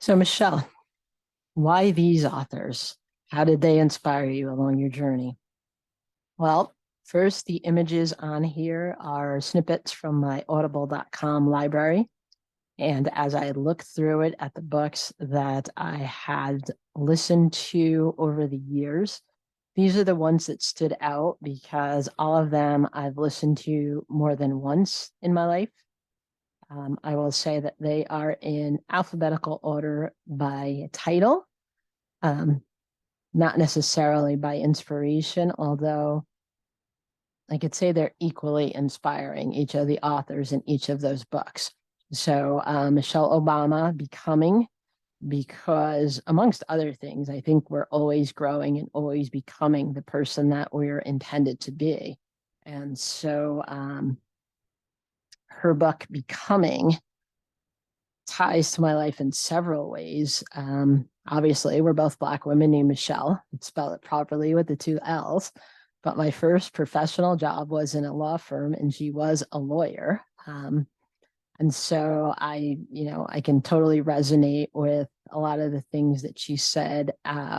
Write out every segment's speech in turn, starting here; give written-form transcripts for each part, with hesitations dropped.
So, Michelle, why these authors? How did they inspire you along your journey? Well, first, the images on here are snippets from my audible.com library. And as I looked through it at the books that I had listened to over the years, these are the ones that stood out because all of them I've listened to more than once in my life. I will say that they are in alphabetical order by title. Um, Not necessarily by inspiration, although I could say they're equally inspiring, each of the authors in each of those books. So, Michelle Obama, Becoming, because amongst other things, I think we're always growing and always becoming the person that we're intended to be. And so, her book, Becoming, ties to my life in several ways. Obviously, we're both Black women named Michelle. I'd spell it properly with the two L's. But my first professional job was in a law firm, and she was a lawyer. And so I can totally resonate with a lot of the things that she said,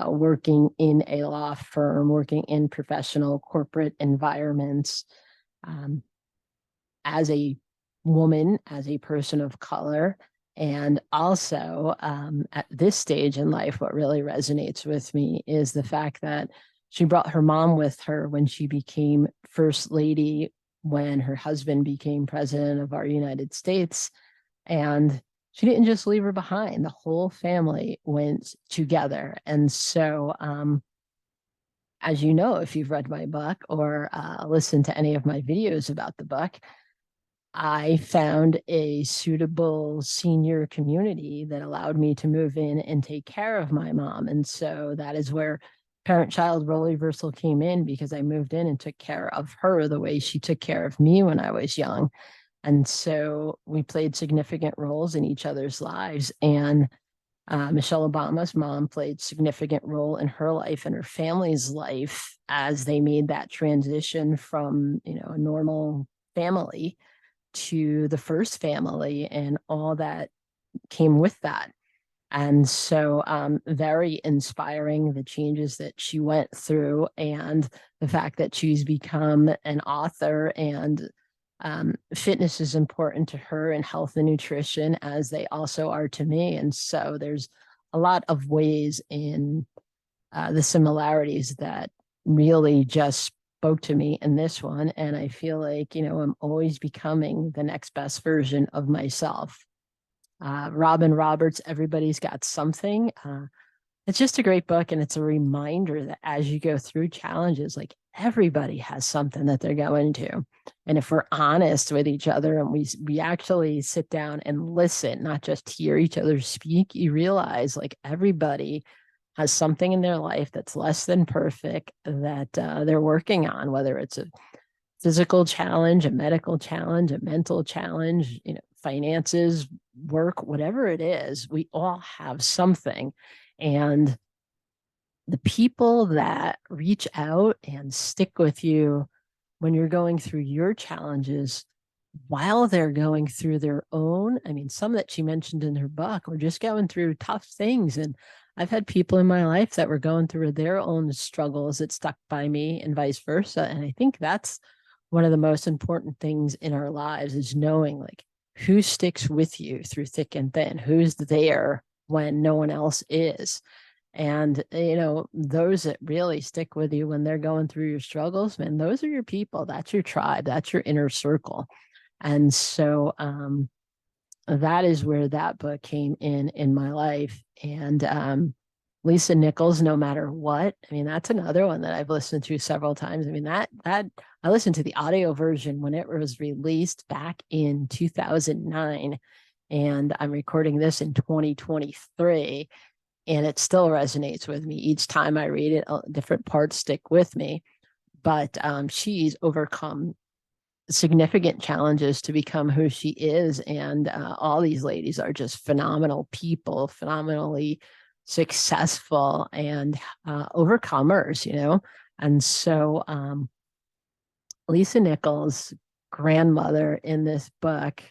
working in a law firm, working in professional corporate environments, um, as a woman, as a person of color. And also, at this stage in life, what really resonates with me is the fact that she brought her mom with her when she became first lady, when her husband became president of our United States. And she didn't just leave her behind, the whole family went together. And so, as you know, if you've read my book or listened to any of my videos about the book, I found a suitable senior community that allowed me to move in and take care of my mom. And so that is where parent child role reversal came in, because I moved in and took care of her the way she took care of me when I was young. And so we played significant roles in each other's lives. And Michelle Obama's mom played significant role in her life and her family's life as they made that transition from, a normal family to the first family and all that came with that. And so, very inspiring, the changes that she went through and the fact that she's become an author. And fitness is important to her, and health and nutrition, as they also are to me. And so there's a lot of ways in the similarities that really just spoke to me in this one. And I feel like, I'm always becoming the next best version of myself. Robin Roberts, Everybody's Got Something. It's just a great book. And it's a reminder that as you go through challenges, like everybody has something that they're going to. And if we're honest with each other and we actually sit down and listen, not just hear each other speak, you realize like everybody has something in their life that's less than perfect that they're working on, whether it's a physical challenge, a medical challenge, a mental challenge, finances, work, whatever it is, we all have something. And the people that reach out and stick with you when you're going through your challenges while they're going through their own, I mean, some that she mentioned in her book were just going through tough things. And I've had people in my life that were going through their own struggles that stuck by me and vice versa. And I think that's one of the most important things in our lives, is knowing like who sticks with you through thick and thin, who's there when no one else is. And, those that really stick with you when they're going through your struggles, man, those are your people. That's your tribe. That's your inner circle. And so, that is where that book came in my life. And Lisa Nichols, No Matter What. I mean, that's another one that I've listened to several times. I mean, that I listened to the audio version when it was released back in 2009, and I'm recording this in 2023, and it still resonates with me each time I read it. Different parts stick with me, but she's overcome significant challenges to become who she is. And all these ladies are just phenomenal people, phenomenally successful and overcomers. And so Lisa Nichols' grandmother in this book,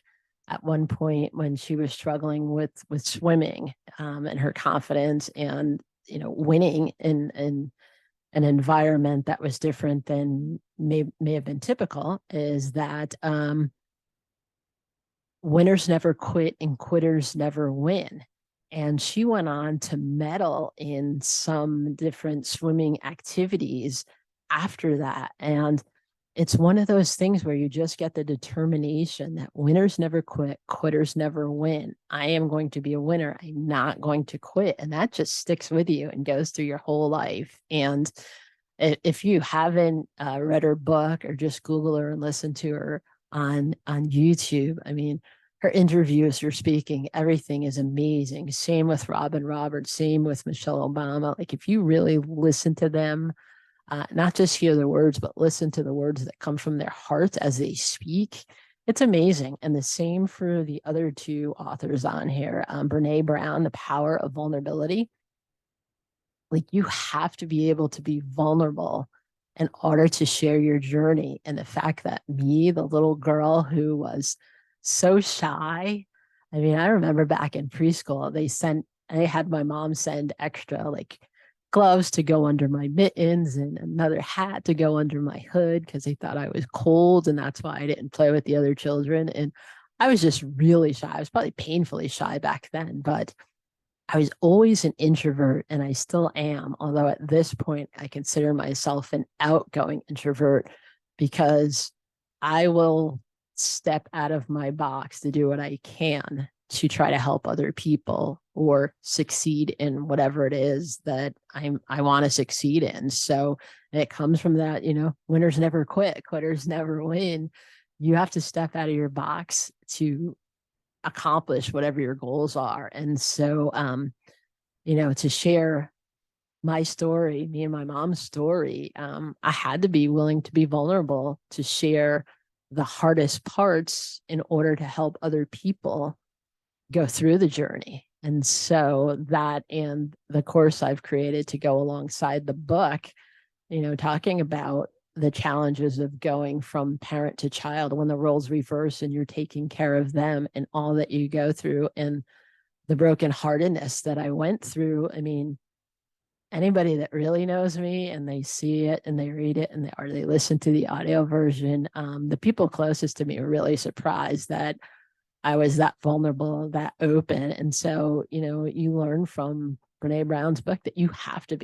at one point when she was struggling with swimming, and her confidence, and winning in an environment that was different than may have been typical, is that winners never quit and quitters never win. And she went on to medal in some different swimming activities after that. And it's one of those things where you just get the determination that winners never quit, quitters never win. I am going to be a winner. I'm not going to quit. And that just sticks with you and goes through your whole life. And if you haven't read her book, or just Google her and listen to her on YouTube, I mean, her interviews, her speaking, everything is amazing. Same with Robin Roberts, same with Michelle Obama. Like, if you really listen to them, not just hear the words, but listen to the words that come from their hearts as they speak, it's amazing. And the same for the other two authors on here, Brene Brown, The Power of Vulnerability. Like, you have to be able to be vulnerable in order to share your journey. And the fact that me, the little girl who was so shy, I mean, I remember back in preschool, they had my mom send extra like gloves to go under my mittens and another hat to go under my hood because they thought I was cold, and that's why I didn't play with the other children. And I was just really shy. I was probably painfully shy back then, but I was always an introvert, and I still am. Although at this point, I consider myself an outgoing introvert, because I will step out of my box to do what I can to try to help other people or succeed in whatever it is that I want to succeed in. So it comes from that, winners never quit, quitters never win. You have to step out of your box to accomplish whatever your goals are. And so, to share my story, me and my mom's story, I had to be willing to be vulnerable to share the hardest parts in order to help other people go through the journey. And so that, and the course I've created to go alongside the book, talking about the challenges of going from parent to child when the roles reverse and you're taking care of them, and all that you go through, and the brokenheartedness that I went through. I mean, anybody that really knows me and they see it and they read it, and they listen to the audio version, the people closest to me were really surprised that I was that vulnerable, that open. And so, you learn from Brene Brown's book that you have to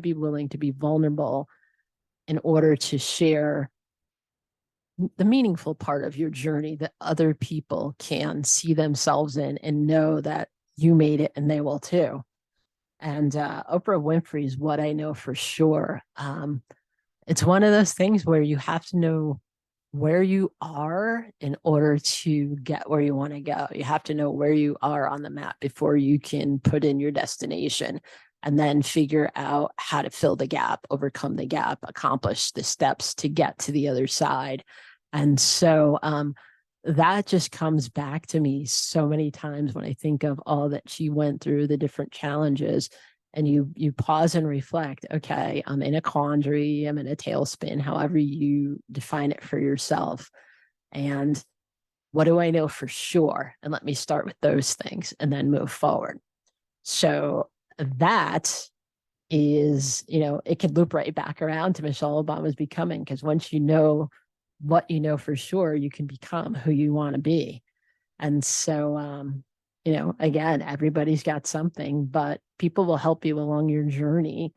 be willing to be vulnerable in order to share the meaningful part of your journey that other people can see themselves in and know that you made it and they will too. And Oprah Winfrey is what I know for sure. It's one of those things where you have to know where you are in order to get where you want to go. You have to know where you are on the map before you can put in your destination, and then figure out how to fill the gap, overcome the gap, accomplish the steps to get to the other side. And so that just comes back to me so many times when I think of all that she went through, the different challenges. And you pause and reflect, okay, I'm in a quandary, I'm in a tailspin, however you define it for yourself. And what do I know for sure? And let me start with those things and then move forward. So that is, it can loop right back around to Michelle Obama's Becoming, because once you know what you know for sure, you can become who you want to be. And so, again, everybody's got something, but people will help you along your journey,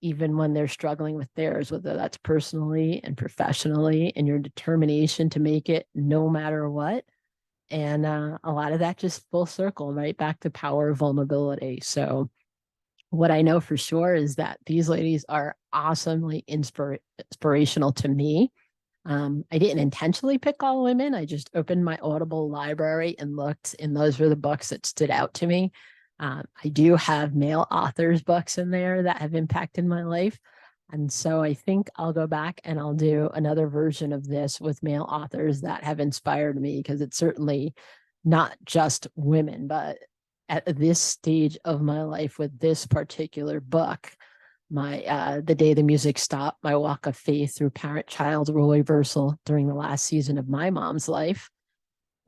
even when they're struggling with theirs, whether that's personally and professionally, and your determination to make it no matter what. And a lot of that just full circle right back to power of vulnerability. So what I know for sure is that these ladies are awesomely inspirational to me. I didn't intentionally pick all women. I just opened my Audible library and looked, and those were the books that stood out to me. I do have male authors' books in there that have impacted my life. And so I think I'll go back and I'll do another version of this with male authors that have inspired me, because it's certainly not just women, but at this stage of my life with this particular book, my The Day the Music Stopped, my walk of faith through parent-child role reversal during the last season of my mom's life.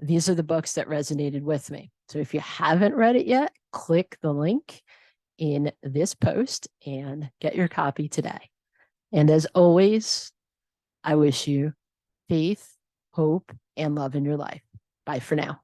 these are the books that resonated with me. So if you haven't read it yet, click the link in this post and get your copy today. And as always, I wish you faith, hope, and love in your life. Bye for now.